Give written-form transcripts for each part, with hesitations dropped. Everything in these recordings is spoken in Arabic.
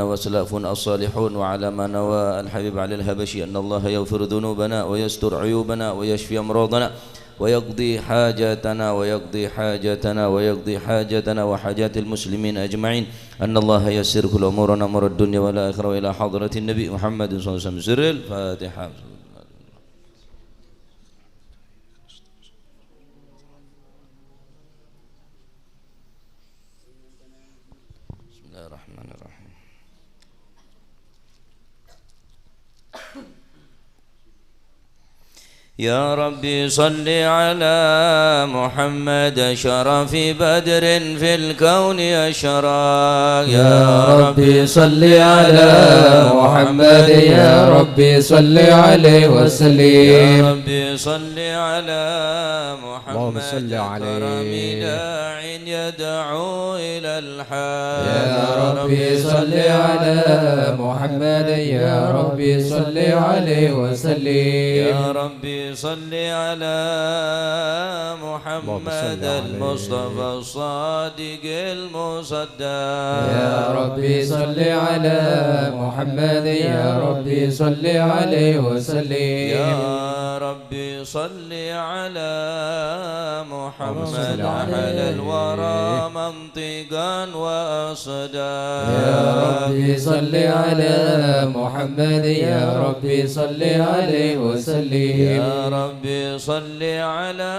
وسلفنا الصالحون وعلى ما نوى الحبيب علي الهبشي أن الله يغفر ذنوبنا ويستر عيوبنا ويشفي أمراضنا ويقضي حاجاتنا ويقضي حاجتنا وحاجات المسلمين أجمعين أن الله يسر كل أمورنا أمور الدنيا والآخرة وإلى حضرة النبي محمد صلى الله عليه وسلم. سر الفاتحة. بسم الله الرحمن الرحيم. يا ربي صل على محمد شرف بدر في الكون أشراق. يا ربي صل على محمد يا ربي صل عليه وسلم. يا ربي صل على محمد صل عليه. كرم داع يدعو إلى الحق. يا ربي صل على محمد يا ربي صل عليه وسلم. يا ربي صل على محمد المصطفى الصادق المصدق. يا ربي صل على محمد يا ربي صل عليه وسلم. يا ربي صل على محمد على الورى منطقا وأصدا. يا ربي صل على محمد يا ربي صل عليه وسلم. يا ربي صل على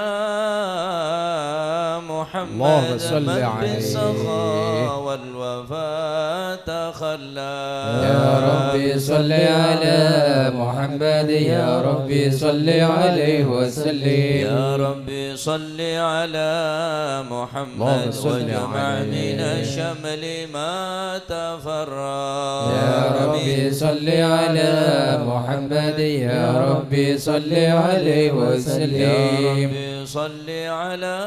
محمد من بالسخاء والوفاء تخلى. يا ربي صل على محمد يا ربي صل عليه وسلم. يا ربي صل على محمد واجمع من الشمل ما تفرق. يا ربي صل على محمد يا ربي صل عليه وسلم. يا ربي صل على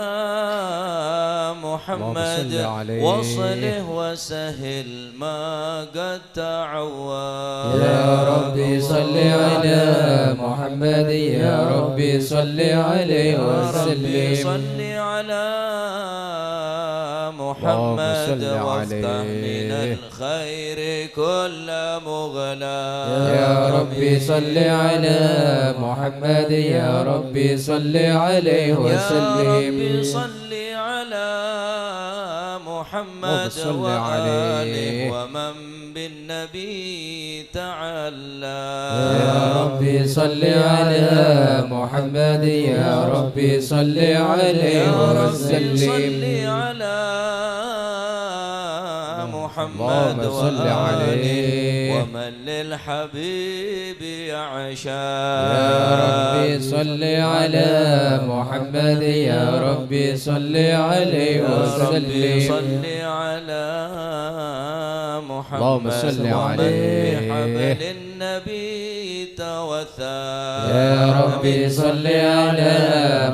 محمد وصله وسهل ما قد تعود. يا ربي صل على محمد يا ربي صل عليه وسلم. صل على محمد وافتح من الخير كل مغلى. يا ربي صل على محمد يا ربي صل عليه وسلم. يا ربي صل على محمد وآله ومن بالنبي تعالى. يا ربي صل على محمد يا ربي صل عليه وسلم. صل على محمد وآله ومن للحبيب يعشى. يا ربي صل على محمد يا ربي صل عليه وسلم. صل على محمد صل عليه. بحبل النبي توثى. يا ربي صل على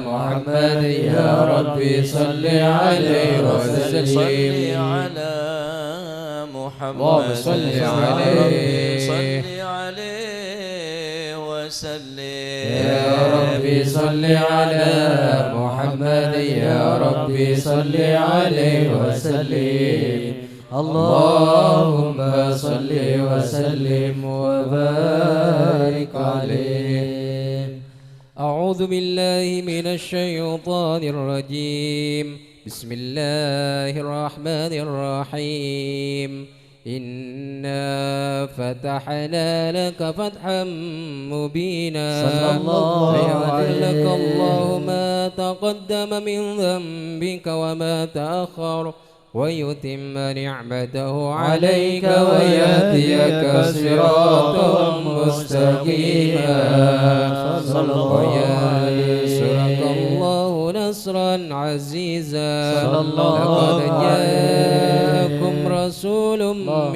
محمد يا ربي صل عليه وسلم. صل على محمد صل عليه. صل عليه وسلم. يا ربي صل على محمد يا ربي صل عليه وسلم. اللهم صل وسلم وبارك عليه. أعوذ بالله من الشيطان الرجيم. بسم الله الرحمن الرحيم. إنا فتحنا لك فتحا مبينا. صلى الله ليغفر لك عليه. الله ما تقدم من ذنبك وما تأخر ويتم نعمته عليك ويهديك صراطا مستقيما. صلى الله وينصرك الله نصرا عزيزا. صلى الله لقد عليه. جاءكم رسول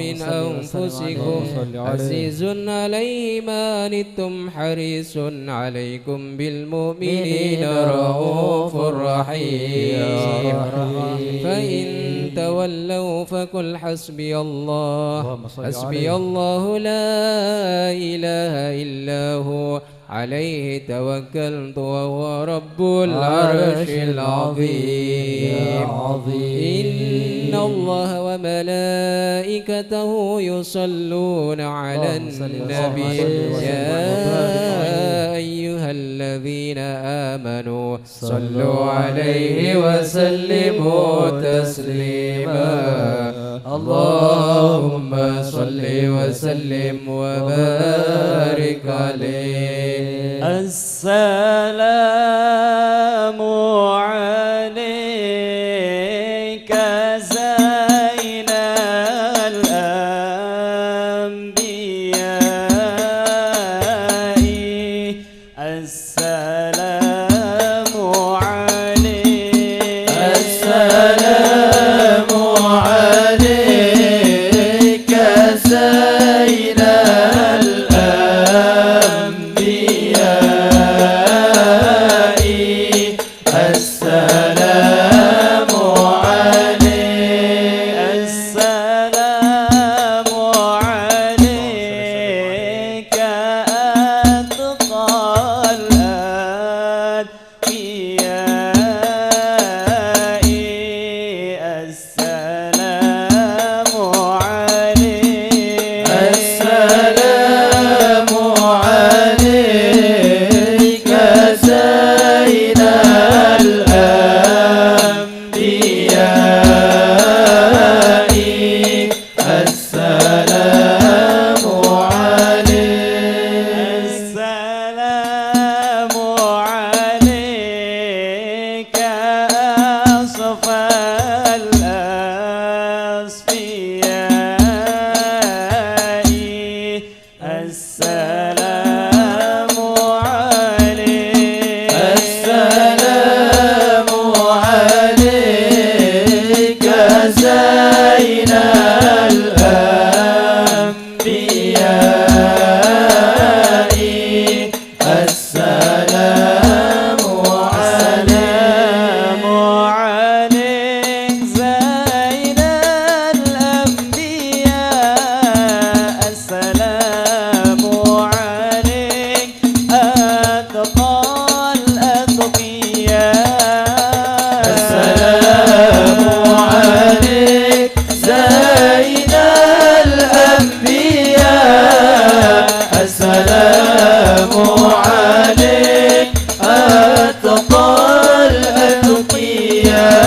من أنفسكم عزيز عليه ما عنتم حريص عليكم بالمؤمنين رؤوف رحيم. فإن تولوا فقل حسبي الله حسبي الله لا إله إلا هو عليه توكلت وهو رب العرش العظيم. إن الله وملائكته يصلون على النبي يا أيها الذين آمنوا صلوا عليه وسلموا تسليما اللهم صل وسلم وبارك عليه السلام عليك زين الأنبياء السلام عليك السلام عليك زين الأنبياء السلام عليك السلام عليك أتقى الأنبياء السلام عليك السلام عليك زين الأنبياء السلام عليك السلام عليك أصفى الأصفياء السلام عليك السلام عليك زين الأنبياء السلام عليك زين الأنبياء السلام عليك أتقى الأتقياء السلام عليك زين الأنبياء السلام عليك أتقى الأتقياء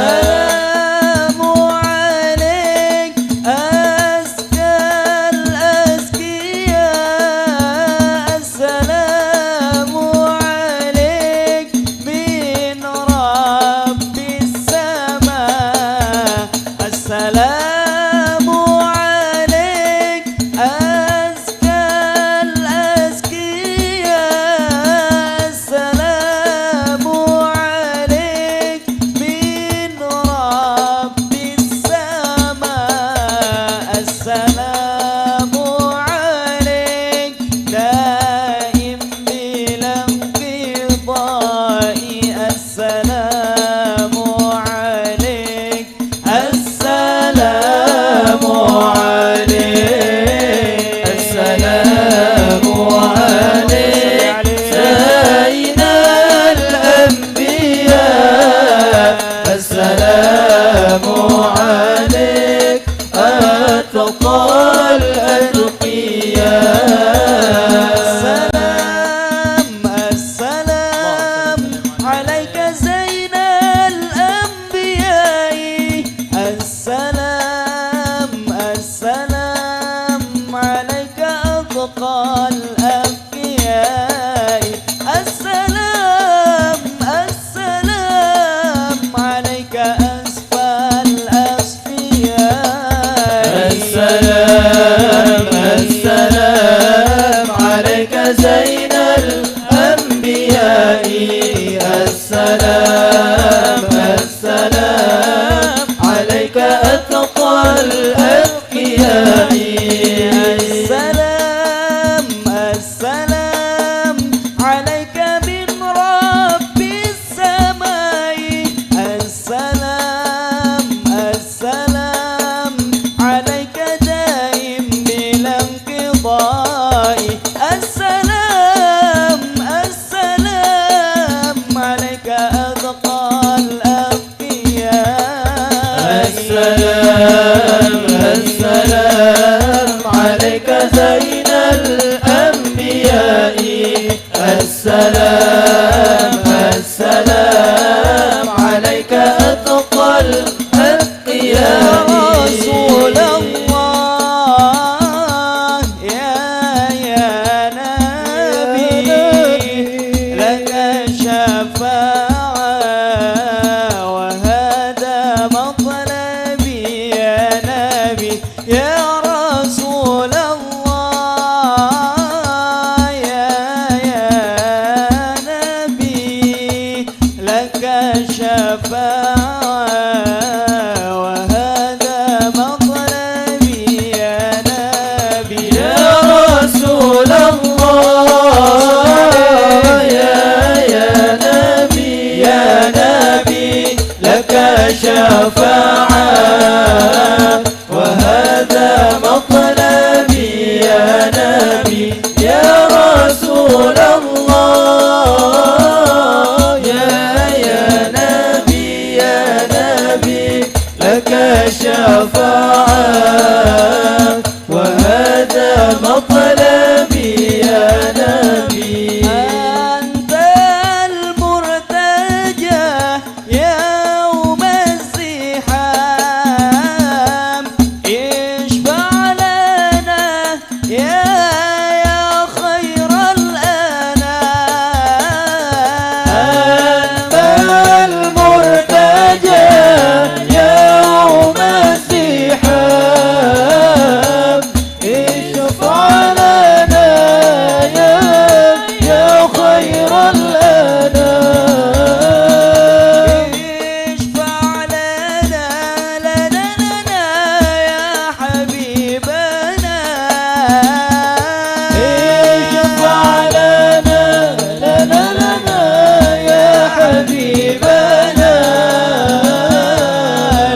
السلام عليك أزكى الأزكياء السلام عليك من رب السماء السلام عليك أزكى الأزكياء السلام عليك من رب السماء السلام عليك دائم بلا انقضاء السلام عليك السلام عليك السلام عليك زين الأنبياء السلام عليك أتقى الأتقياء السلام عليك زين الأنبياء السلام عليك أتقى الأتقياء السلام عليك أسفى الأصفياء السلام السلام السلام عليك أتقى الأتقياء رسول الله يا نبي لك الشفاعة وهذا مطلبي يا نبي يا رسول الله يا نبي لك الشفاعة وهذا مطلبي يا نبي يا رسول الله يا نبي لك شفاعة وهذا مطلبي يا نبي يا رسول الله يا نبي لك شفاعة وهذا مطلبي يا نبي أنت المرتجى يوم الزحام اشفع لنا يا خير الأنام أنت المرتجى يوم الزحام اشفع لنا يا خير الأنام اشفع لنا يا حبيبنا اشفع لنا يا حبيبنا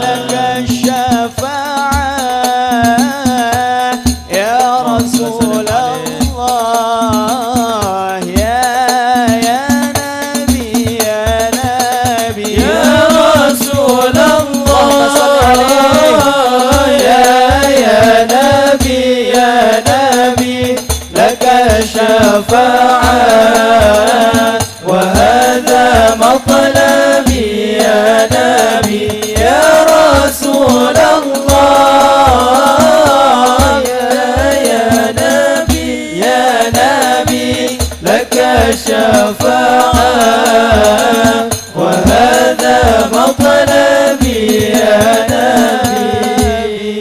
لك الشفاعة يا رسول الله يا نبي يا رسول الله يا نبي لك شفاعة وهذا مطلبي يا نبي يا رسول الله يا نبي لك شفاعة وهذا مطلبي يا نبي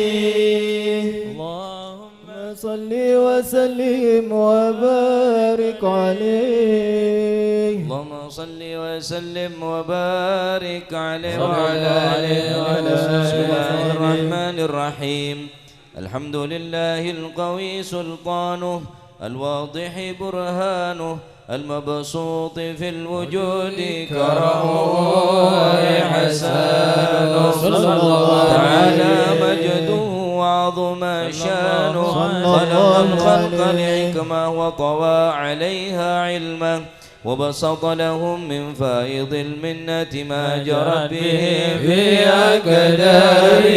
اللهم صل وسلم وبارك عليه اللهم صل وسلم وبارك عليه وعلى آله وعلى بسم الله آله. الرحمن الرحيم الحمد لله القوي سلطانه الواضح برهانه المبسوط في الوجود كرمه إحسانه صلى الله تعالى عليه. مجده وعظم شانه صلى خلق الله الخلق عليه. لحكمة وطوى عليها علما وبسط لهم من فائض المنة ما جرت به في أقداره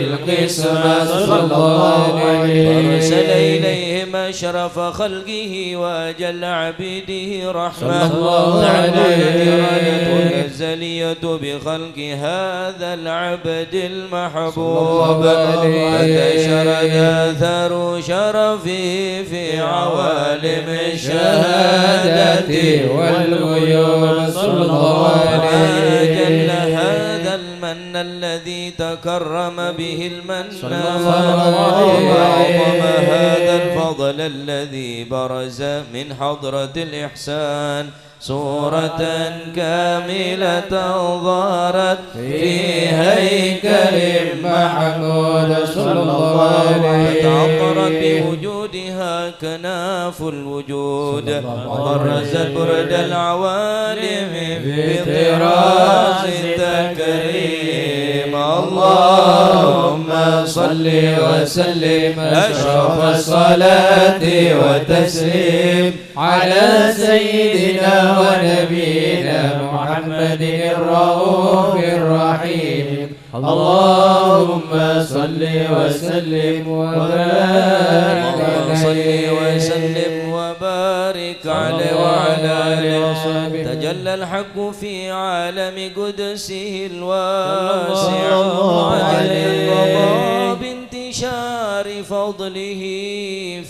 القسمة صلى الله عليه. فأرسل إليهم أشرف خلقه وأجل عبيده رحمة صلى الله تعالت عليه. إرادته الأزلية بخلق هذا العبد المحبوب صلى الله عليه. فانتشرت آثار شرفه في عوالم الشهادة والغيوب صلى الله عليه. جل هذا المن الذي تكرم به المنان صلى الله عليه. وعظم هذا الفضل الذي برز من حضرة الإحسان صورة كاملة ظهرت في هيكل محمود صلى الله عليه. فتعطرت بوجودها كناف الوجود وبرزت برد العوالم بطراز التكريم اللهم صل وسلم أشرف الصلاة وتسليم على سيدنا ونبينا محمد الرؤوف الرحيم اللهم صل وسلم وبارك اللهم صل عليه وسلم وبارك عليه وعلى آله جل الحق في عالم قدسه الواسع عن القضاء بانتشار فضله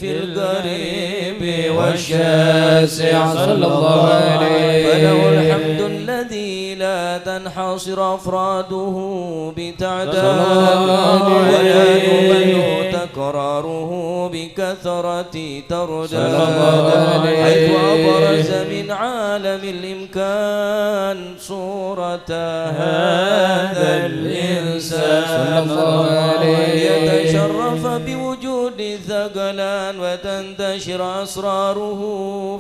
في القريب والشاسع صلى الله عليه. فله الحمد الذي لا تنحصر أفراده بتعداد ولا يمل تكراره بكثرة ترداد، حيث أبرز من عالم الإمكان صورة هذا الإنسان يتشرف بوجود الثقلان وتنتشر أسراره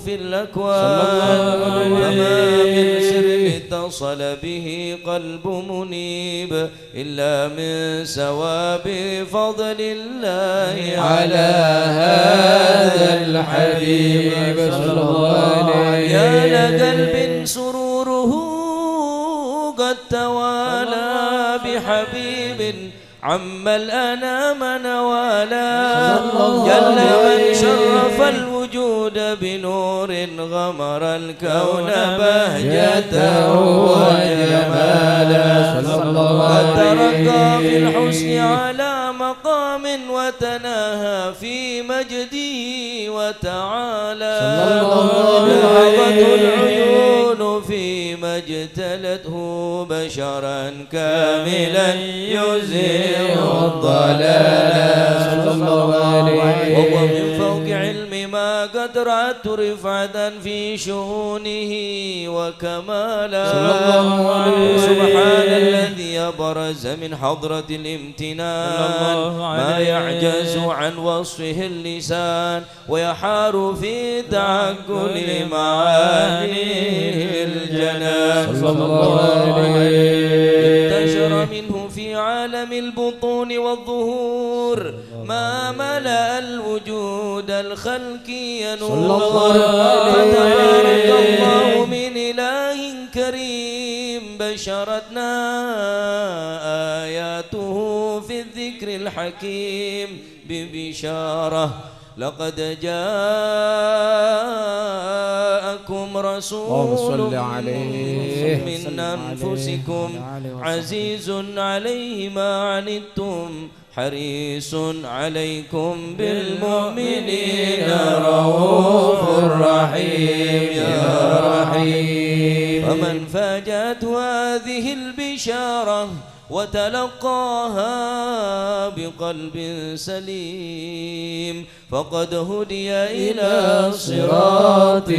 في الأكوان، وما من سر اتصل به قلب منيب إلا من ثواب فضل الله على هذا الحبيب صلى الله عليه. يا لقلب سروره قد توالى بحبيب عم الأنام نوالا، جل من شرف الوجود بنور غمر الكون بهجته وجمالا، قد ترقى في الحسن على مقام وتناهى في مجده وتعالى، ذهبت العيون فيما اجتلته بشرا كاملا يزيل الضلال صلى الله عليه. وهو من فوق علم ما قد رأت رفعة في شؤونه وكمالا، سبحان الذي أبرز من حضرة الامتنان ما يعجز عن وصفه اللسان ويحار في تعقل معانيه الجنان صلى الله عليه. انتشر منه في عالم البطون والظهور ما ملأ الوجود الخلقي نور، فتبارك الله من إله كريم بشرتنا آياته في الذكر الحكيم ببشارة، لقد جاءكم رسول من أنفسكم عزيز عليه ما عنتم حريص عليكم بالمؤمنين رؤوف رحيم يا رحيم. فمن فاجأته هذه البشارة وتلقاها بقلب سليم فقد هدي إلى صراط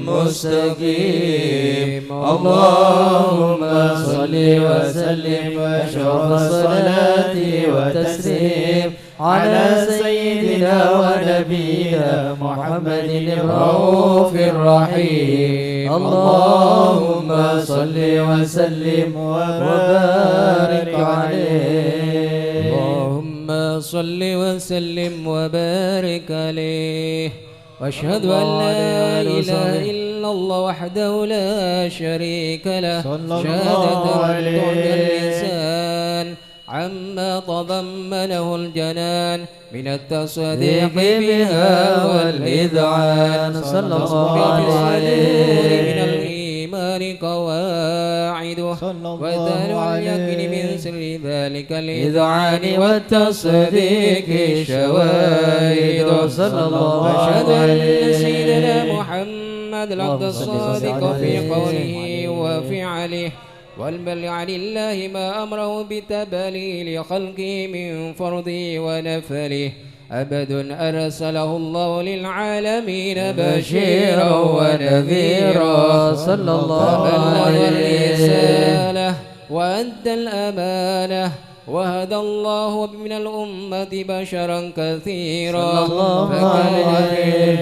مستقيم. اللهم صل وسلم وأشرف الصلاة وتسليم على سيدنا ونبينا محمد الرؤوف الرحيم. اللهم صل وسلم وبارك عليه. اللهم صل وسلم وبارك عليه. واشهد ان لا اله الا الله وحده لا شريك له شهادة تعطي اللسان عما تضمنه الجنان من التصديق بها والإذعان صلى الله عليه. من الإيمان قواعده وذل اليقين من سر ذلك الإذعان والتصديق شواهد صلى الله عليه. أشهد أن سيدنا محمد العبد الصادق في قوله وفعله والبلغ لله ما أمره بتبليل خلقه من فرضه ونفله أبد أرسله الله للعالمين بشيرا ونذيرا صلى الله عليه. بلغ الرسالة وأدى الأمانة وهدى الله من الأمة بشرا كثيرا فكان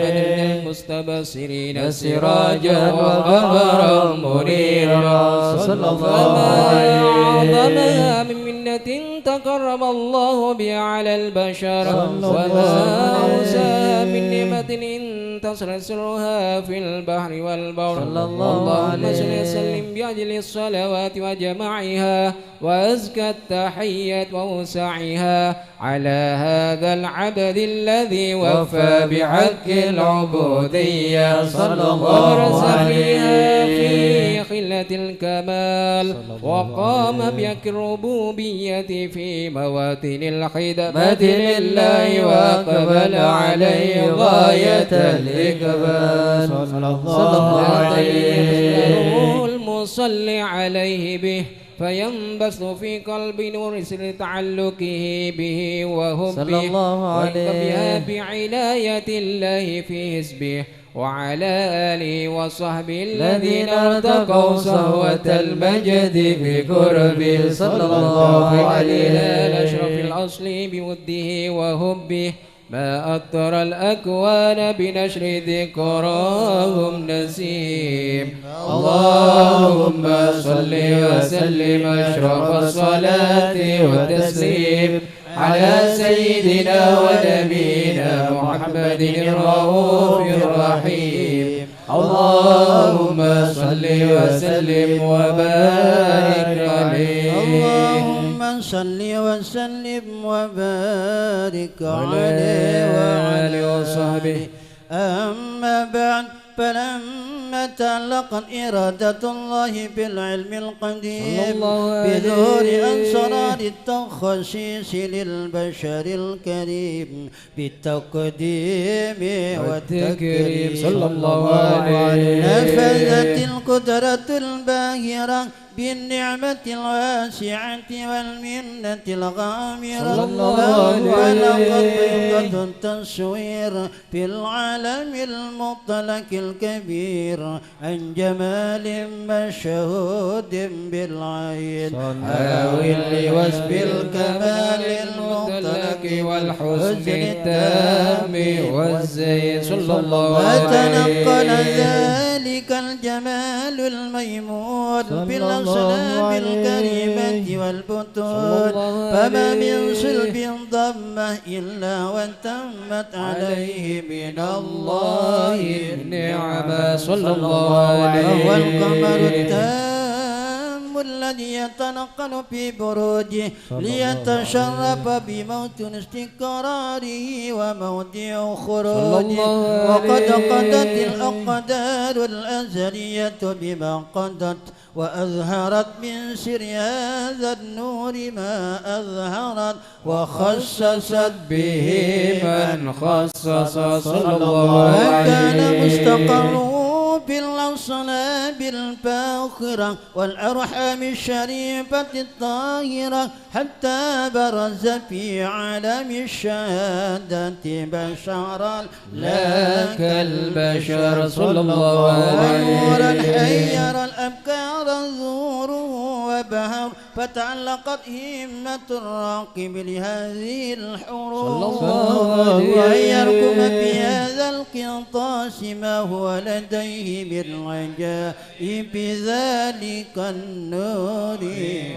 من المستبصرين سراجا وقمرا منيرا صلى الله عليه. أعظمها من منة تقرب الله بها على البشر وما أوسى من نعمة انتصر سرها في البحر والبر. اللهم صل وسلم بأجل الصلوات وجماعها وأزكى التحية وأوسعها على هذا العبد الذي وفى بحق العبودية صلى الله عليه في خلة الكمال وقام بحق الربوبية في مواتن الخدمة لله وأقبل عليه غاية الإقبال صلى الله عليه المصلي عليه به فينبث في قلب نور سر تعلقه به وحبه ويقبها بعناية الله في حزبه وعلى آله وصحبه الذين ارتقوا صهوة المجد في قربه صلى الله عليه الأشرف الأصل بوده وحبه ما أطر الأكوان بنشر ذكراهم نسيم اللهم صل وسلم أشرف الصلاة والتسليم على سيدنا ونبينا محمد الرؤوف الرحيم اللهم صل وسلم وبارك عليه اللهم صل وسلم وبارك عليه وعلى وصحبه أما بعد فلما تعلقت إرادة الله بالعلم القديم بظهور أسرار التخصيص للبشر الكريم بالتقديم والتكريم صلى الله عليه نفذت القدرة الباهرة بالنعمة الواسعة والمنة الغامرة فهو لقد ضيقة التصوير في العالم المطلق الكبير عن جمال مشهود بالعين حاول لوصف الكمال المطلق والحسن التام والزين صلى الله عليه وتنقل ذلك الجمال الميمون بالأصنام الكريمة والبطون فما من صلب ضمه إلا وتمت عليه من الله النعمة صلى الله عليه وهو القمر التام الذي يتنقل في بروجه ليتشرف بموت استقراره وموضع خروجه وقد قضت الأقدار الأزلية بما قضت وأظهرت من سر هذا النور ما أظهرت وخصصت به من خصص صلى الله عليه وكان مستقر بالأصلاب الفاخرة والأرحام الشريفة الطاهرة حتى برز في عالم الشهادة بشرا لا كالبشر صلى الله عليه ونورا حير الأبكار ظهوره وبهر فتعلقت همة الراقب لهذه الحروف وأن يركب في هذا القنطاس ما هو لديه من عجائب ذلك النور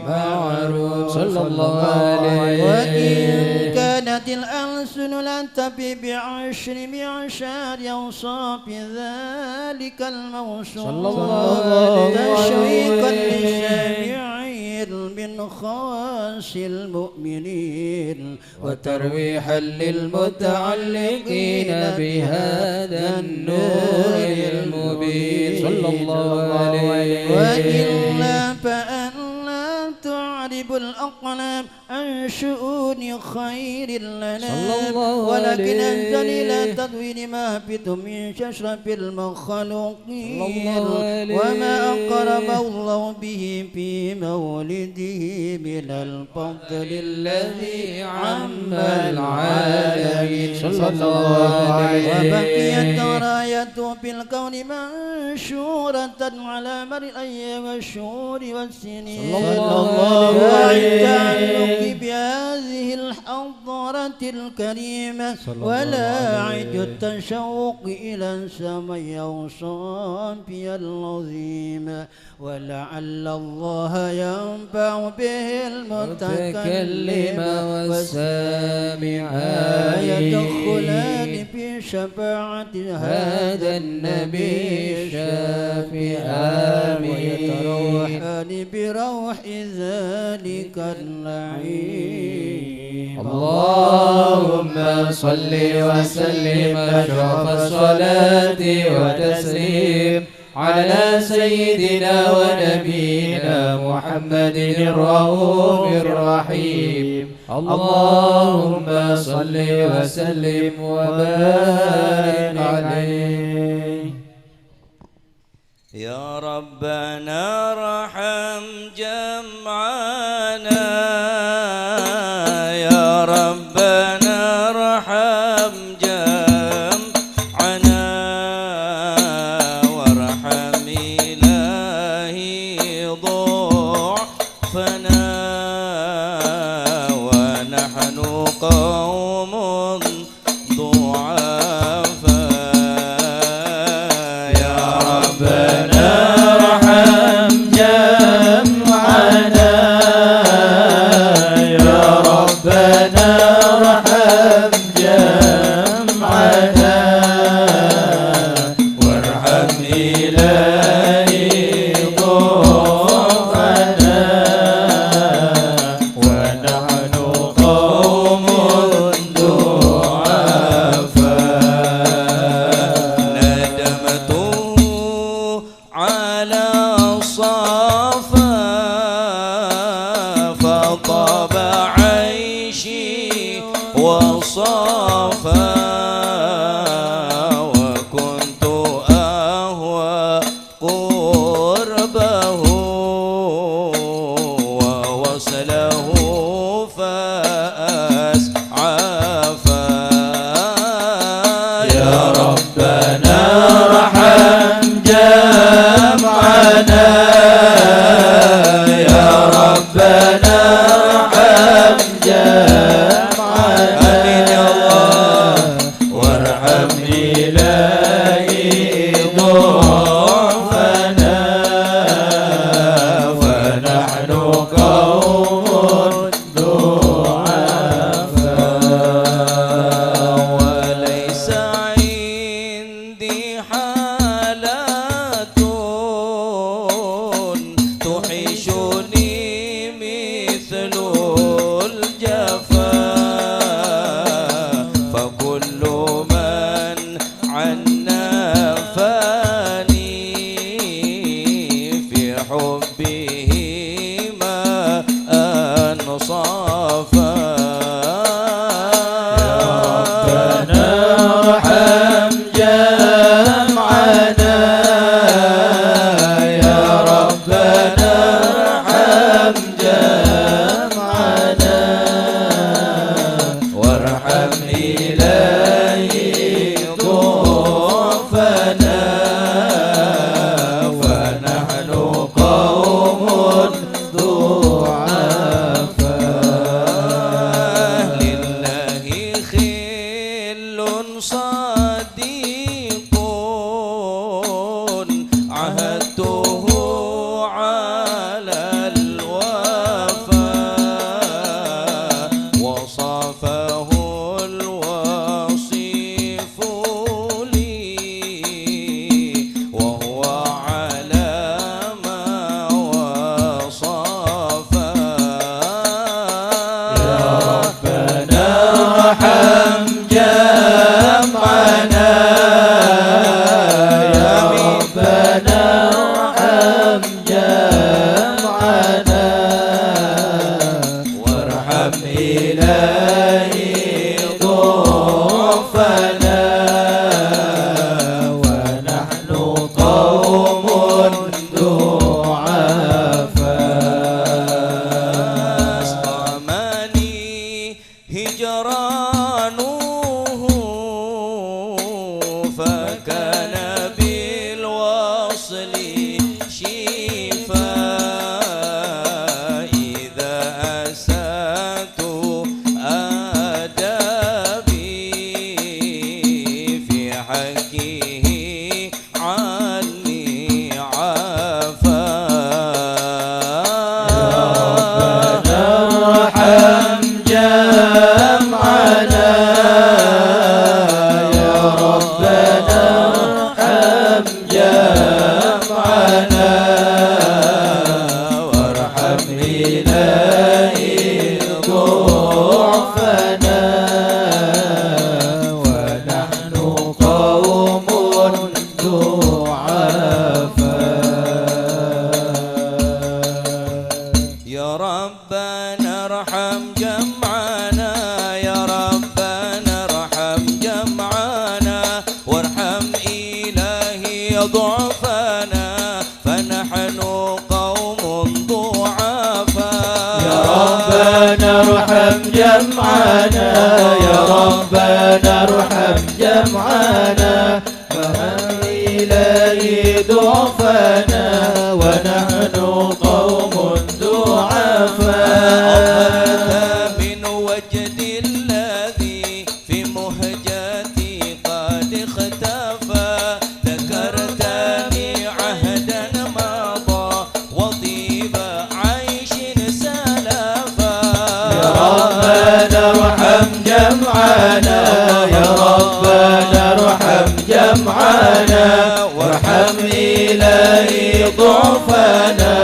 معروف صلى الله عليه وإن كانت الألسن لن تبي بعشر معشار أوصاف ذلك الموصوف صلى الله عليه تشويقا للسامعين من خواص المؤمنين وترويحا للمتعلقين بهذا النور المبين صلى الله عليه وإلا فأن لا تعرب الأقلام عن شؤون خير لنا ولكن أنزل إلى تدوين ما هبط من ششرف المخلوقين وما أقرب الله به في مولده من الفضل الذي عم العالمين صلى الله عليه وبقيت رايته في الكون منشورة على مر الأيام والشهور والسنين صلى الله عليه التعلق بهذه الحضارة الكريمة ولا عد التشوق إلى السماء وصافي العظيم ولعل الله ينفع به المتكلم والسامع يدخلان في شفاعة هذا النبي الشافي آمين ويتروحان بروح ذلك اللعين اللهم صل وسلم أشرف الصلاة وتسليم على سيدنا ونبينا محمد الرؤوف الرحيم اللهم صل وسلم وبارك عليه. يا ربنا ارحم جمعنا يا ربنا ارحم جمعنا وارحم إلهي ضعفنا ونحن قوم ضعفاء يا ربنا ارحم جمعنا يا ربنا ارحم جمعنا وارحم إلهي ضعفنا ونحن قوم ضعفاء ندمت على الصفا فطاب عيشي وصفا وكنت أهوى قربه ووصله فأسعفا يا ربنا ارحم جمعنا يا ربنا ارحم جمعنا آمين يا الله وارحم إلهي ضعفنا فنحن قوم ضعفاء وليس عندي حالات تحيشني مثل الجفا فكل من عنا فاني في حبه ما أنصافا يا ربنا ارحم جمعنا يا ربنا ارحم جمعنا وارحم إلهي ضعفنا ونحن قوم ضعفاء لله خل صديق عهدته على الوفاء وصفه الوصيف لي وهو على ما وصفا يا ربنا ارحم جمعنا يا ربنا ارحم جمعنا وارحم إلهي ضعفنا ونحن قوم ضعفاء أسقمني هجرانه فكان بالوصل شفاء إذا أسأت أدبي جمعنا يا ربنا ارحم جمعنا وهب إليه ضعفنا ونحن قوم ضعفاء من وجد الذي في مهجتي قد اختفى ذكرتني عهدا مضى وطيب عيش سلفا يا ربنا ارحم جمعنا يا ربنا ارحم جمعنا وارحم إليه ضعفنا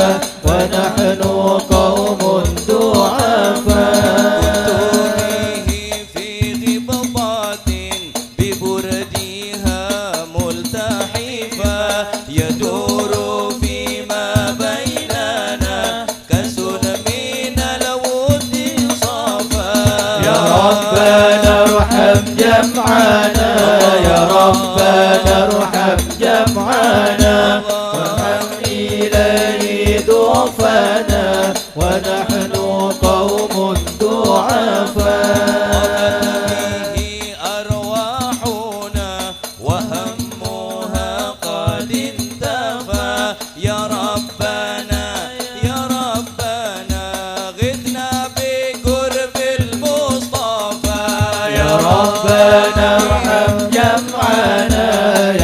ونحن قوم ضعفاء في غبطات ببردها ملتحفا يدور فيما بيننا كسلم الود صفا يا ربنا ارحم جمعنا يا ربنا ارحم جمعنا وارحم إليه ضعفنا ونحن قوم ضعفاء به أرواحنا وهمها قد انتفى يا ربنا غثنا بقرب المصطفى يا ربنا ارحم جمعنا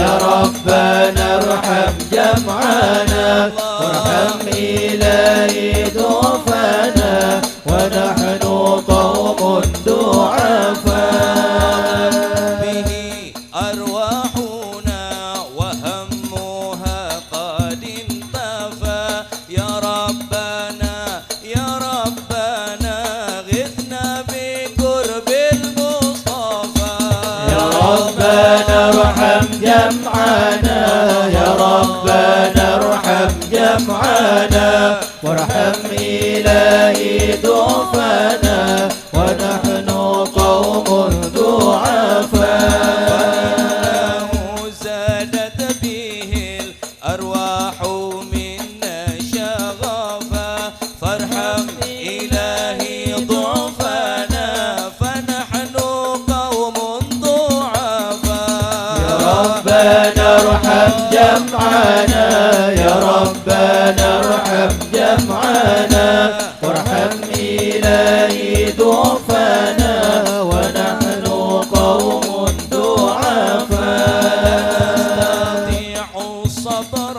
يا ربنا ارحم جمعنا وارحم إليه ضعفنا ونحن قوم ضعفاء به أرواحنا وهمها قد انتفى يا ربنا غثنا بقرب المصطفى يا ربنا ارحم جمعنا يا ربنا ارحم جمعنا وارحم إليه ضعفنا ونحن قوم ضعفاء زادت به الأرواح منا شغفا فارحم إلهي ضعفنا فنحن قوم ضعفاء يا ربنا ارحم جمعنا يا ربنا ارحم جمعنا وارحم إليه ضعفنا ونحن قوم ضعفاء نستطيع الصبر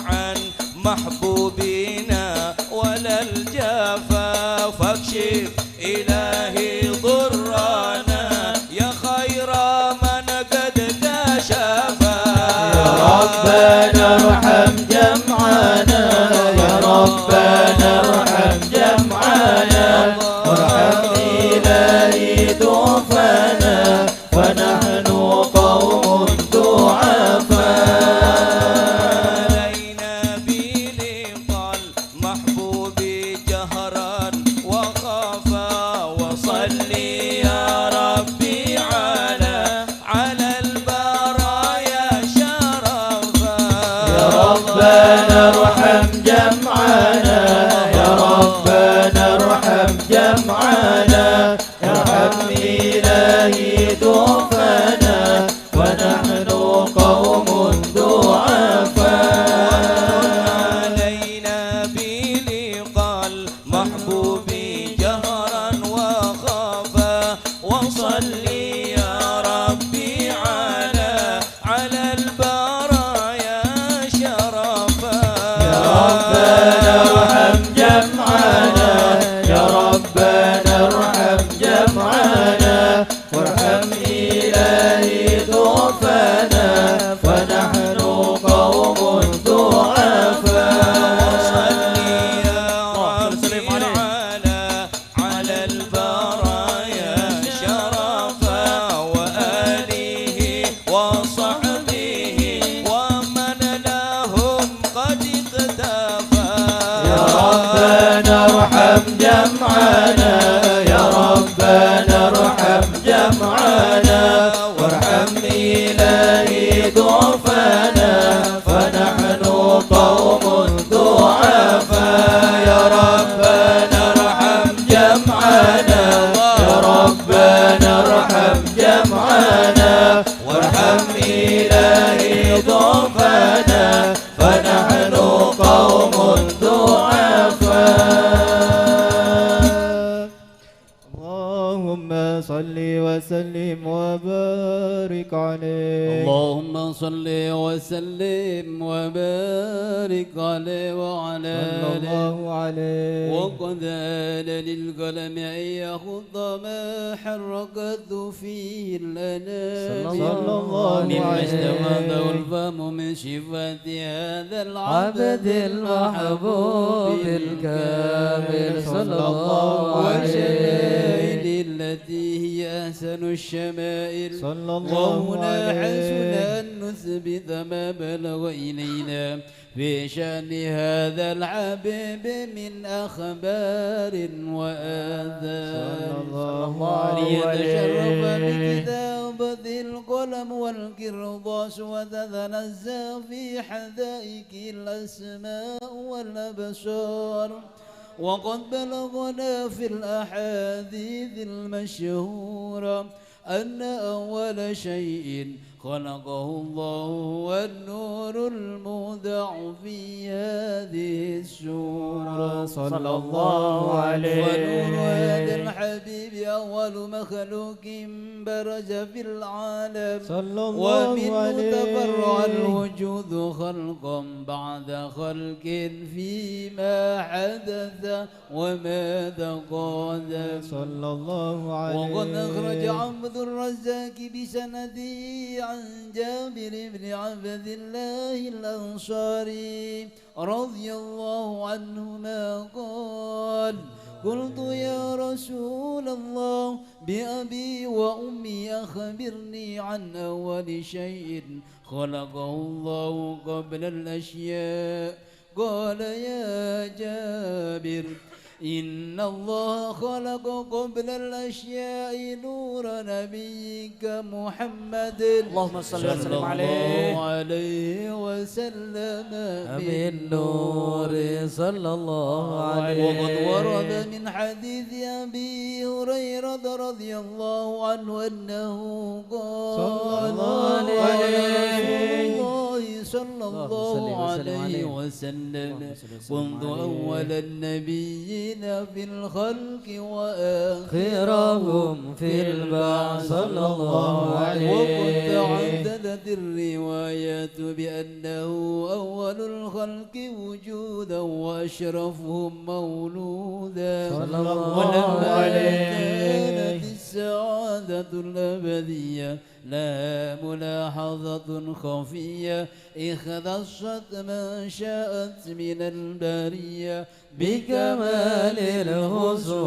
عن محبوبنا ولا الجفا فاكشف إلهي ضرنا يا خير من قد كشفا يا ربنا ارحم جمعنا ضعفنا وارحم إلهي ضعفنا فنحن قوم ضعفاء. اللهم صل وسلم وبارك عليه. اللهم صل وسلم وبارك عليه وعلى آله وقد آل للقلم أن يخض ما حركت فيه الأنام صلى الله مما استفاد عليه الفم من صفات هذا العبد المحبوب الكامل صلى الله عليه التي هي أحسن الشمائل صلى الله وهنا حسن عليه أن نثبت ما بلغ إلينا في شأن هذا الحبيب من أخبار وآثار صلى الله ليتشرف عليه بكتابة القلم والقرطاس وتتنزه في حدائق الأسماء والأبصار. وقد بلغنا في الأحاديث المشهورة أن أول شيء خلقه الله هو النور المودع في هذه السورة صلى الله عليه ونور هذا الحبيب أول مخلوق برز في العالم صلى الله ومنه عليه تفرع الوجود خلقا بعد خلق فيما حدث وما تقادم صلى الله عليه وقد أخرج عبد الرزاق بسنده عن جابر بن عبد الله الأنصاري رضي الله عنهما قال قلت يا رسول الله بأبي وأمي أخبرني عن أول شيء خلقه الله قبل الأشياء قال يا جابر إن الله خلق قبل الأشياء نور نبيك محمد اللهم صل وسلم عليه عليه وسلم بالنور صلى الله عليه. وقد ورد من حديث أبي هريرة رضي الله عنه أنه قال صلى الله عليه وسلم كنت أول النبيين في الخلق وآخرهم في البعث صلى الله عليه. وقد تعددت الروايات بأنه أول الخلق وجودا وأشرفهم مولودا صلى الله ولما عليه كانت السعادة الأبدية لها ملاحظة خفية اختصت ما شاءت من البرية بكمال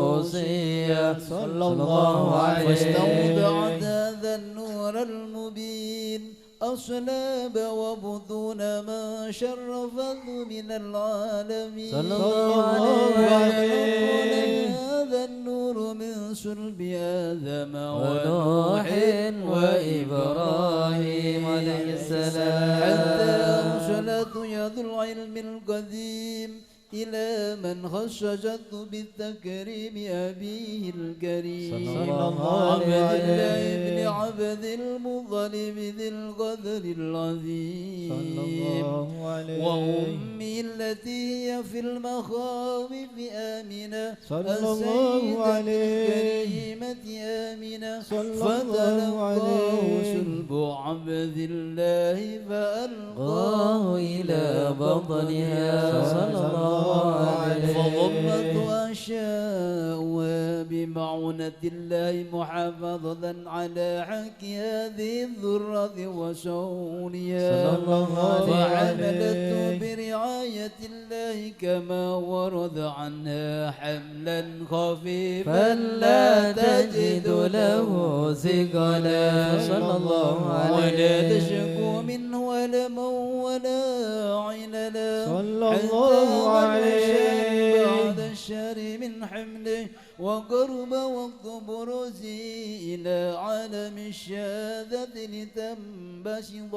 الخصوصية صلى الله عليه فاستودعت هذا النور المبين أصلاب وبطون ما شرفت من العالمين صلى الله عليه هذا النور من صلب آدم ونوح وإبراهيم عليه السلام حتى أوصلت يد العلم القديم إلى من خصصته بالتكريم أبيه الكريم صلى الله عبد عليه الله بن عبد المطلب ذي القدر العظيم صلى الله عليه وأمي التي هي في المخاوف آمنة صلى الله عليه الكريمة آمنة صلى الله فتلقاه عليه سلب عبد الله فألقاه إلى بطنها صلى الله عليه فضمت أشياء بمعونة الله محافظة على حق هذه الذرة وصونها صلى الله عليه فعملته برعاية الله كما ورد عنها حملا خفيفا لا تجد له ثقلا صلى الله عليه ولا تشكو منه ولما ولا عللا صلى الله عليه بعد الشر من حمله وقرب وقت بروزه إلى عالم الشهادة لتنبسط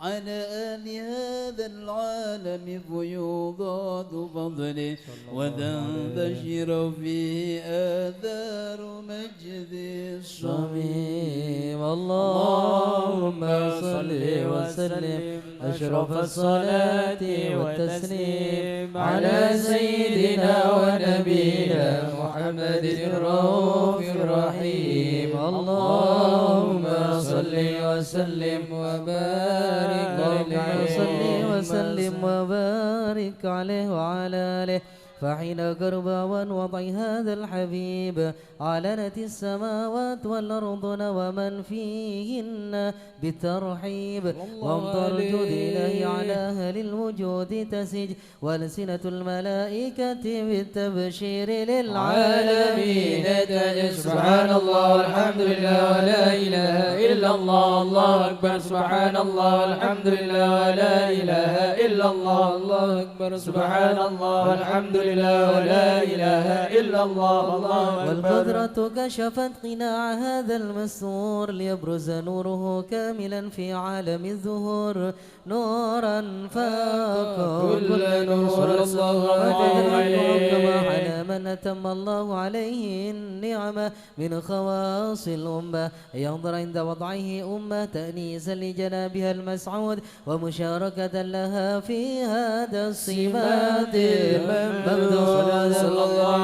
على أهل هذا العالم فيوضات فضله وتنتشر فيه آثار مجد الصميم. اللهم صل وسلم أشرف الصلاة والتسليم على سيدنا ونبينا محمد الرؤوف الرحيم. اللهم صل وسلم وبارك عليه، صل وسلم وبارك عليه وعلى آله. فحين قرب وضع هذا الحبيب علنت السماوات والأرض ومن فيهن بالترحيب، وامطر جود إلهي على أهل الوجود تسج، والسنة الملائكة بالتبشير للعالمين تجد. سبحان الله والحمد لله ولا إله إلا الله، الله أكبر. سبحان الله والحمد لله ولا إله إلا الله، الله أكبر. سبحان الله والحمد لله ولا إله إلا الله، الله أكبر. والقدرة كشفت قناع هذا المستور ليبرز نوره كاملا في عالم الظهور، نورا فاق كل نور. صلى الله عليه كما على من أتم الله عليه النعمة من خواص الأمة، ينظر عند وضعه أمة تأنيسا لجنابها المسعود ومشاركة لها في هذا الصفات الممدود.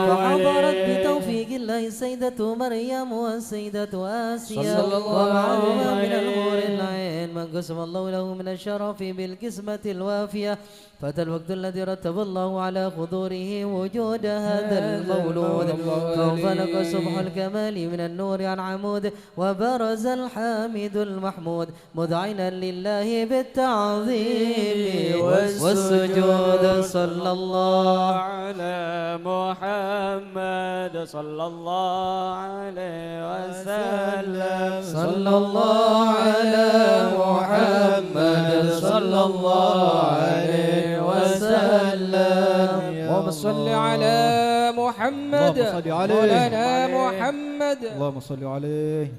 فحضرت بتوفيق الله السيدة مريم والسيدة آسيا ومعهما من الحور العين من قسم الله له من الشرف بالقسمة الوافية. فأتى الوقت الذي رتب الله على حضوره وجود هذا المولود، فانفلق صبح الكمال من النور عن عمود، وبرز الحامد المحمود مذعنا لله بالتعظيم والسجود. صلى الله على محمد صلى الله عليه وسلم، صلى الله على محمد صلى الله عليه وسلم. اللهم صل على محمد مولانا محمد. اللهم صل عليه.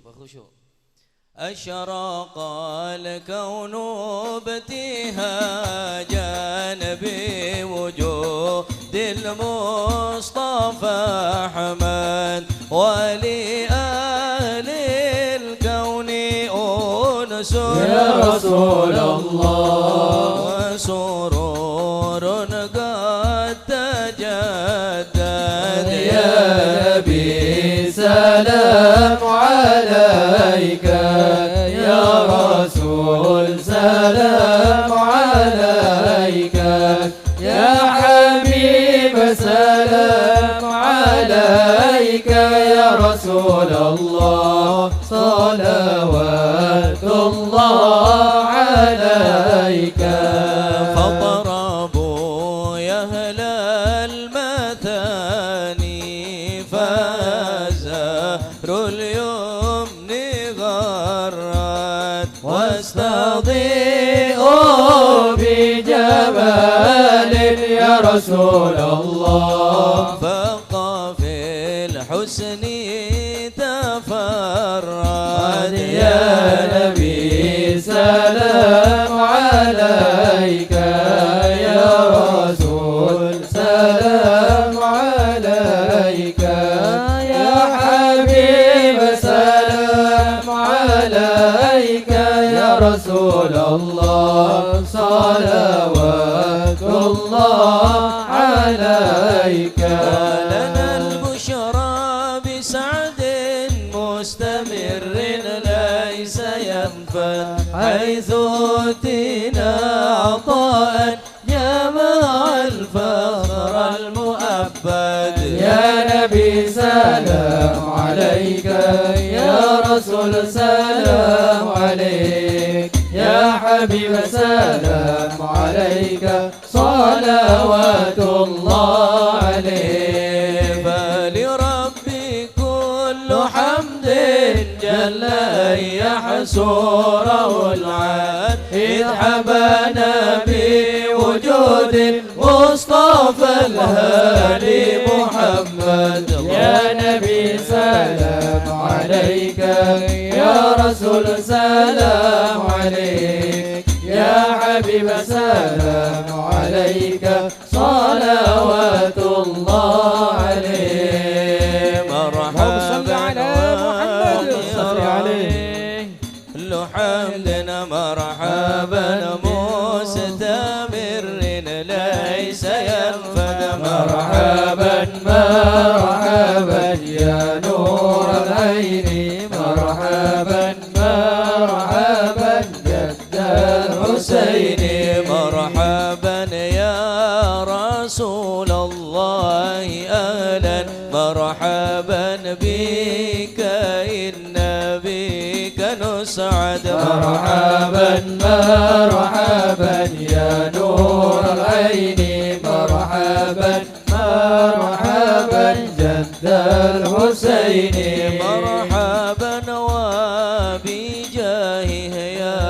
بخشوع. أشرق الكون ابتهاجا بوجود المصطفى أحمد، ولأهل الكون أنس يا رسول الله، وسرور قد تجدد يا نبي. سلام عليك يا رسول، سلام عليك يا حبيب، سلام عليك يا رسول الله، صلوات الله عليك. فاضربوا يا أهل المثاني فزهر اليمن غرت، واستضيئوا بجمال يا رسول الله، فاق في الحسن تفرد يا نبي. سلام عليك يا رسول، سلام عليك يا حبيب، سلام عليك يا رسول الله، صلوات الله عليك. لنا البشرى بسعد مستمر ليس ينفد، حيث أوتينا عطاء جمع الفخر المؤبد يا نبي. سلام عليك يا رسول، سلام عليك يا حبيب، سلام عليك صلوات الله عليه. فلربي كل حمد جل أن يحصره العاد، إذ حبانا بوجود مصطفى الهادي محمد يا نبي سلام عليك يا رسول سلام عليك يا حبيب سلام عليك صلوات الله عليه مرحبا على محمد صل عليه كل حمدنا مرحبا مستمر ليس ينفد مرحبا مرحبا يا نور العين مرحبا مرحبا جد الحسين مرحبا يا رسول الله أهلا مرحبا بك إن بك نسعد مرحبا مرحبا يا نور العين مرحبا مرحبا جد الحسين مرحبا وبجاهه يا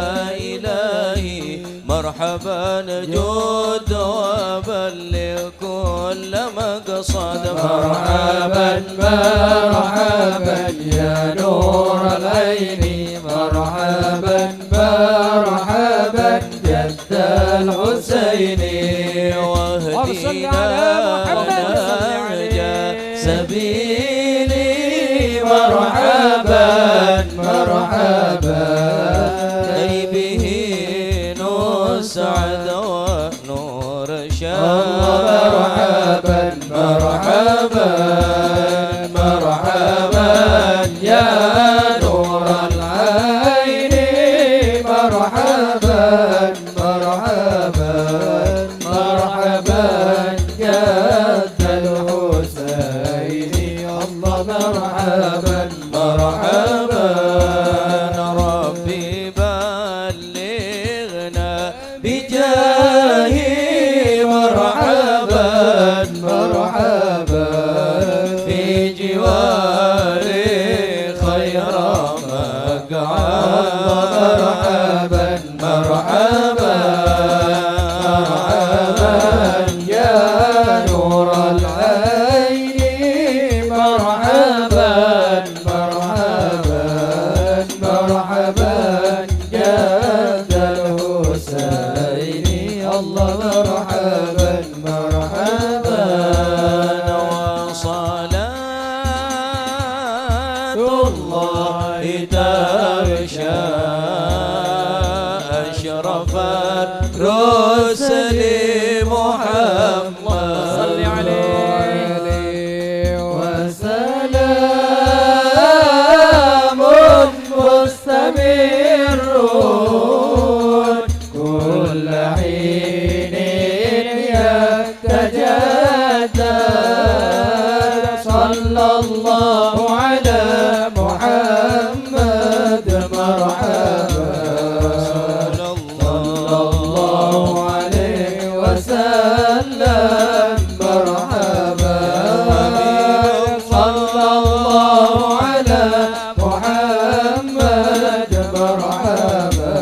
إلهي مرحبا جود وبلغ كل مقصد مرحبا مرحبا يا نور العين مرحبا مرحبا جد الحسين واهدنا ونهج سبيلي مرحبا مرحبا كي به نسعد ونور مرحبا مرحبا مرحبا يا نور العين مرحبا مرحبا مرحبا جد الحسين الله مرحبا مرحبا ربي بلغنا بجاهي مرحبا مرحبا في جواري خير مقعد مرحبا مرحبا يا نور العين مرحبا مرحبا مرحبا جد الحسين الله مرحبا مرحبا وصلاة الله تغشى أشرف الرسل محمد صل عليه وسلام مستمر كل حين يتجدد صلى الله على محمد مرحبا صلى الله عليه وسلم مرحبا صلى الله على محمد مرحبا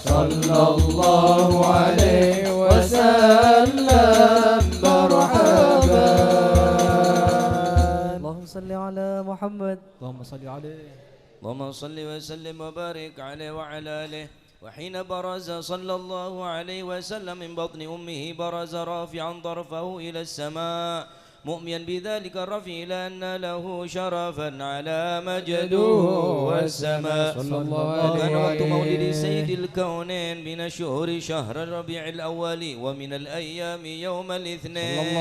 صلى الله عليه وسلم مرحبا اللهم صل على محمد اللهم صل عليه اللهم صل وسلم وبارك عليه وعلى آله وحين برز صلى الله عليه وسلم من بطن أمه برز رافعا طرفه إلى السماء مؤمنا بذلك الرفع إلى أن له شرفا على مجده والسماء وكان وقت مولد سيد الكونين من الشهور شهر الربيع الأول ومن الأيام يوم الاثنين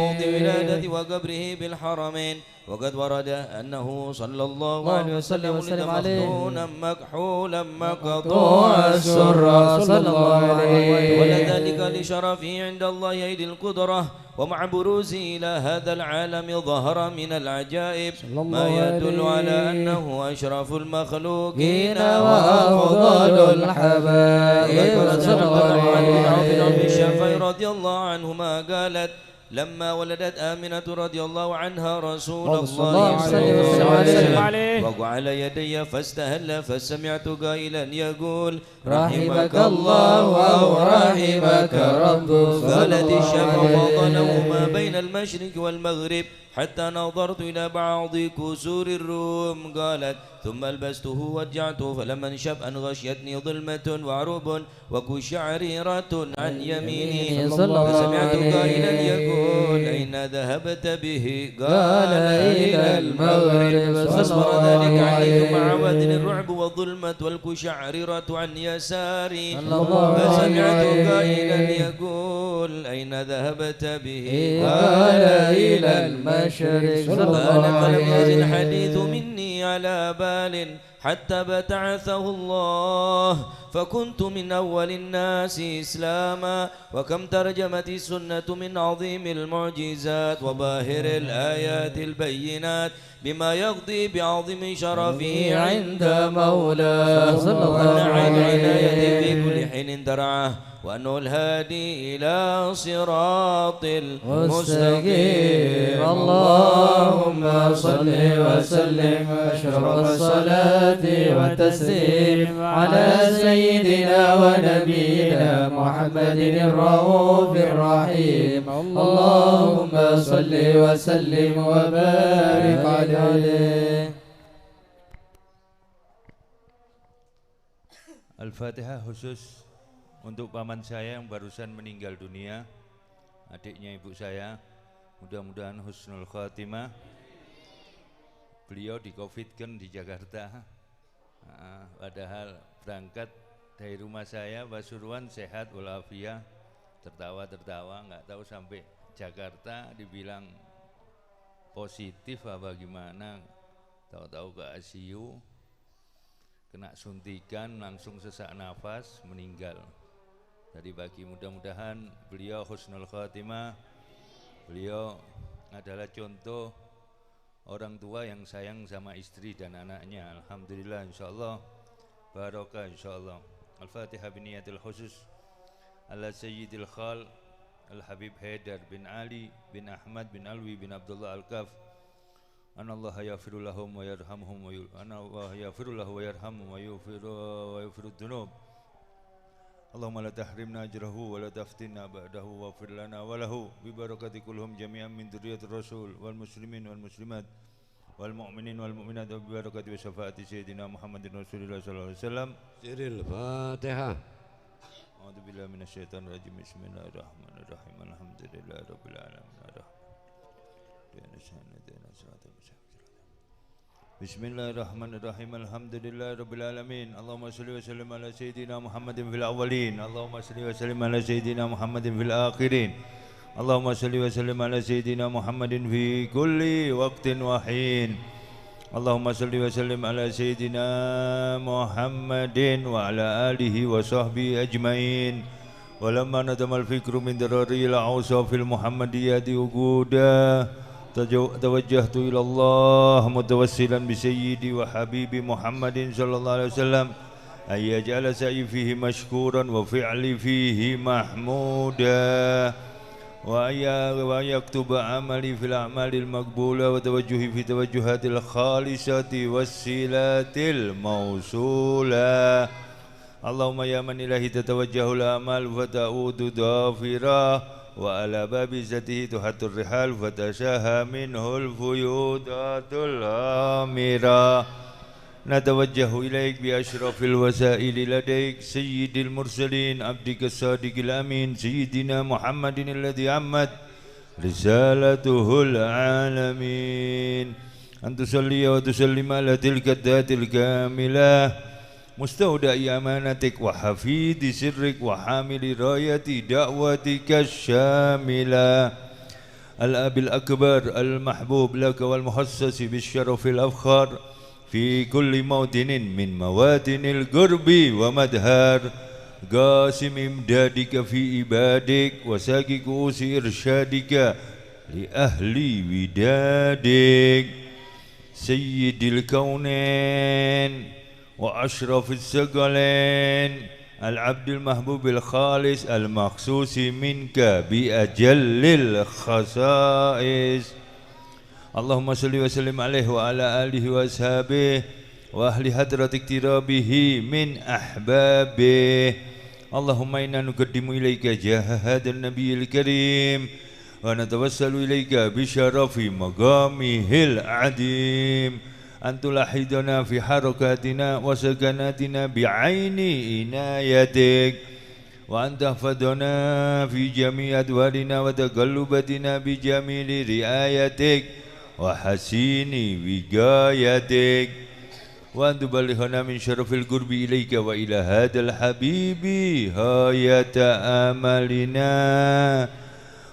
موضع ولادة وقبره بالحرمين وقد ورد أنه صلى الله عليه وسلم ولد مختونا مكحولا مقطوع السرة صلى الله عليه ولذلك لشرفه عند الله أيدي القدرة ومع بروزه إلى هذا العالم ظهر من العجائب ما يدل على أنه أشرف المخلوقين وأفضل الحبائب صلى الله عليه وسلم رضي الله عنهما قالت لما ولدت آمنة رضي الله عنها رسول اللهم الله صل صلى عليه الله عليه وسلم وسلم وقع على يدي فاستهل فسمعت قائلا يقول رحمك الله أو رحمك ربك. قالت الشمس فضله ما بين المشرق والمغرب حتى نظرت إلى بعض كسور الروم. قالت ثم ألبسته وجعته فلما انشب أن غشيتني ظلمة وعرب وكشعريرة عن يميني فسمعت قائلا يقول أين ذهبت به؟ قال إلى المغرب. فاصبر ذلك عني ثم عودني الرعب والظلمة والكشعريرة عن يساري فسمعت قائلا يقول أين ذهبت به؟ قال إلى المشرق. قال فلم يزل الحديث مني على بال حتى بتعثه الله فكنت من أول الناس إسلاما. وكم ترجمت السنة من عظيم المعجزات وباهر الآيات البينات بما يقضي بعظيم شرفه عند مولاه وأن عنايته في كل حين ترعاه وأنه الهادي إلى صراط المستقيم. اللهم صل وسلم أشرف الصلاة والتسليم على سيدنا ونبينا محمد الرؤوف الرحيم. اللهم صل وسلم وبارك عليه. Al-Fatihah khusus untuk paman saya yang barusan meninggal dunia, adiknya ibu saya, mudah-mudahan husnul khatimah. Beliau di COVID-kan di Jakarta, padahal berangkat dari rumah saya Pasuruan sehat walafiat, tertawa-tertawa, nggak tahu sampai Jakarta dibilang positif apa gimana, tahu-tahu ke ICU, kena suntikan langsung sesak nafas meninggal. Tadi pagi mudah-mudahan beliau husnul khatimah. Beliau adalah contoh orang tua yang sayang sama istri dan anaknya. Alhamdulillah insyaallah barokah insyaallah. Al-Fatihah biniyatil khusus ala sayyidil khal Al-Habib Haidar bin Ali bin Ahmad bin Alwi bin Abdullah Al-Kaf. Anallaha yaghfiru lahum wa yarhamhum wa anallaha yaghfiru lahu wa yarhamhum wa yaghfiru dzunub. Allahumma la tahrimna ajrahu wa la taftinna ba'dahu waghfir lana wa lahu bi barakati kulhum jami'an min dzurriyyatir rasul wal muslimin wal muslimat wal mu'minin wal mu'minat wa bi barakati wa syafaati sayyidina Muhammadin Rasulillah sallallahu alaihi wasallam. Siril Fatihah. A'udzu billahi minasyaitonir rajim. Bismillahirrahmanirrahim. Alhamdulillahi rabbil alamin. Bismillahirrahmanirrahim. Alhamdulillahi rabbil alamin. Allahumma shalli wa sallim ala sayyidina Muhammadin fil awwalin. Allahumma shalli wa sallim ala sayyidina Muhammadin fil akhirin. Allahumma shalli wa sallim ala sayyidina Muhammadin fi kulli waqtin wa hin. Allahumma shalli wa sallim ala sayyidina Muhammadin wa ala alihi wa sahbihi ajmain. Walamma nadamal fikru min dararil awsafil muhammadiyati uquda توجهت إلى الله متوسلا بسيدي وحبيبي محمد صلى الله عليه وسلم أن يجعل سعي فيه مشكورا وفعلي فيه محمودا وأن يكتب عملي في الأعمال المقبولة وتوجهي في توجهات الخالصة والسيلات الموصولة. اللهم يا من إليه تتوجه الآمال فتعود ضافرة وعلى باب عزته تحت الرحال فتشاها منه الفيوضات الآمرة. نتوجه إليك بأشرف الوسائل لديك سيد المرسلين عبدك الصادق الأمين سيدنا محمد الذي عمت رسالته العالمين أن تصلي وتسلم على تلك الذات الكاملة مستودع أمانتك وحفيد سرك وحامل راية دعوتك الشاملة الأب الأكبر المحبوب لك والمحسس بالشرف الأفخر في كل موطن من مواطن القرب ومدهر قاسم إمدادك في عبادك وساقي كؤوس إرشادك لأهل ودادك سيد الكونين وأشرف الثقلين العبد المحبوب الخالص المخصوص منك بأجل الخصائص. اللهم صل وسلم عليه وعلى آله وأصحابه وأهل حضرة اقترابه من أحبابه. اللهم إنا نقدم إليك جاه هذا النبي الكريم ونتوسل إليك بشرف مقامه العظيم أن تلاحظنا في حركاتنا وسكناتنا بعين عنايتك، وأن تحفظنا في جميع أدوارنا وتقلباتنا بجميل رعايتك وحسين وقايتك، وأن تبلغنا من شرف القرب إليك وإلى هذا الحبيب غاية آمالنا،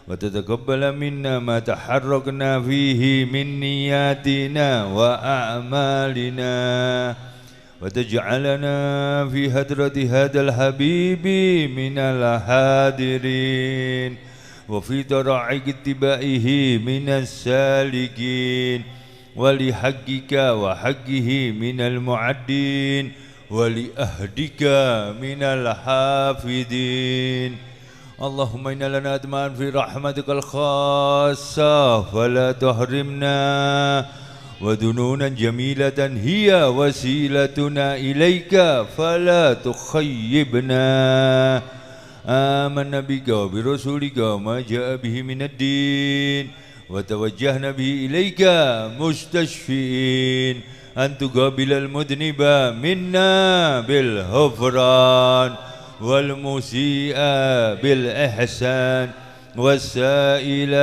وتتقبل منا ما تحركنا فيه من نياتنا وأعمالنا، وتجعلنا في حضرة هذا الحبيب من الحاضرين، وفي طرائق اتباعه من السالكين، ولحقك وحقه من المعدين، ولأهدك من الحافظين. اللهم إنا لنا أدمان في رحمتك الخاصة فلا تحرمنا، وذنونا جميلة هي وسيلتنا إليك فلا تخيبنا. آمنا بك وبرسولك وما جاء به من الدين، وتوجهنا به إليك مستشفئين أن تقابل المذنب منا بالغفران، والمسيء بالإحسان، والسائل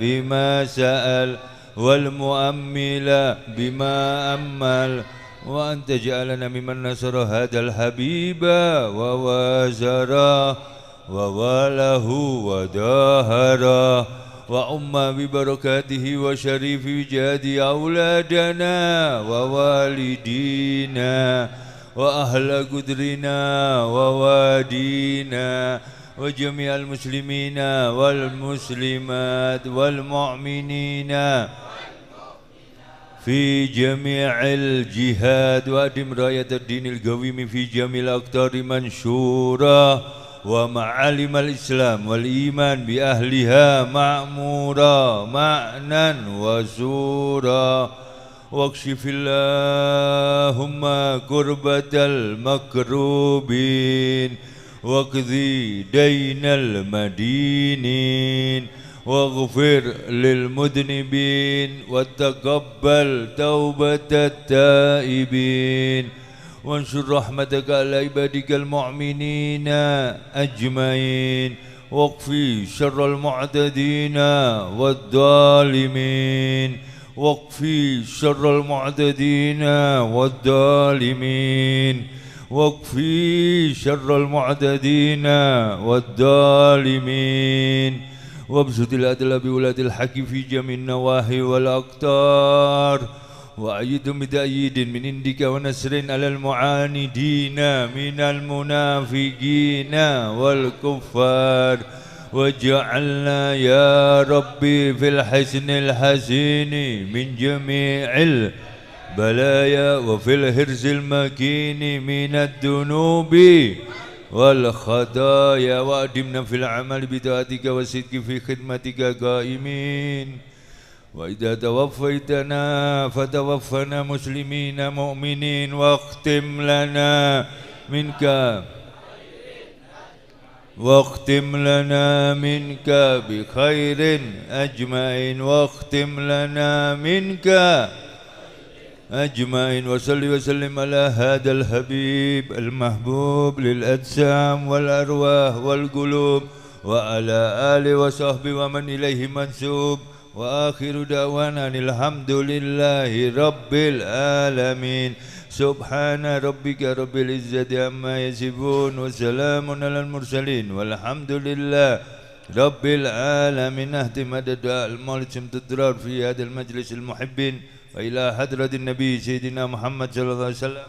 بما سأل، والمؤمل بما أمل، وأن تجعلنا ممن نصر هذا الحبيب ووازره وواله وداهره، وأم ببركاته وشريف وجاد أولادنا ووالدينا وأهل قدرنا ووادينا وجميع المسلمين والمسلمات والمؤمنين في جميع الجهاد، وأدم راية الدين القويم في جميع الأقطار منشورة، ومعالم الإسلام والإيمان بأهلها مأمورة معنى وزورا، واكشف اللهم كربة المكروبين، واقضي دين المدينين، واغفر للمذنبين، وتقبل توبة التائبين، وانشر رحمتك على عبادك المؤمنين أجمعين، واكفي شر المعتدين والظالمين، واكفي شر المعتدين والظالمين، واكفي شر المعتدين والظالمين، وابسط العدل بولاة الحق في جميع النواحي والأقطار، وأيدهم بتأييد من عندك ونصر على المعاندين من المنافقين والكفار، واجعلنا يا ربي في الحسن الحسين من جميع البلايا، وفي الحرز المكين من الذنوب والخطايا، وأدمنا في العمل بطاعتك والصدق في خدمتك قائمين، وإذا توفيتنا فتوفنا مسلمين مؤمنين، واختم لنا منك بخير أجمعين، واختم لنا منك أجمعين. وصل وسلم على هذا الحبيب المحبوب للأجسام والأرواح والقلوب، وعلى آله وصحبه ومن إليه منسوب، وآخر دعوانا الحمد لله رب العالمين. سبحان ربك رب العزة عما يصفون، وسلام على المرسلين، والحمد لله رب العالمين. اهتماد الدعاء المولد شمت الدرار في هذا المجلس المحبين، وإلى حضرة النبي سيدنا محمد صلى الله عليه وسلم.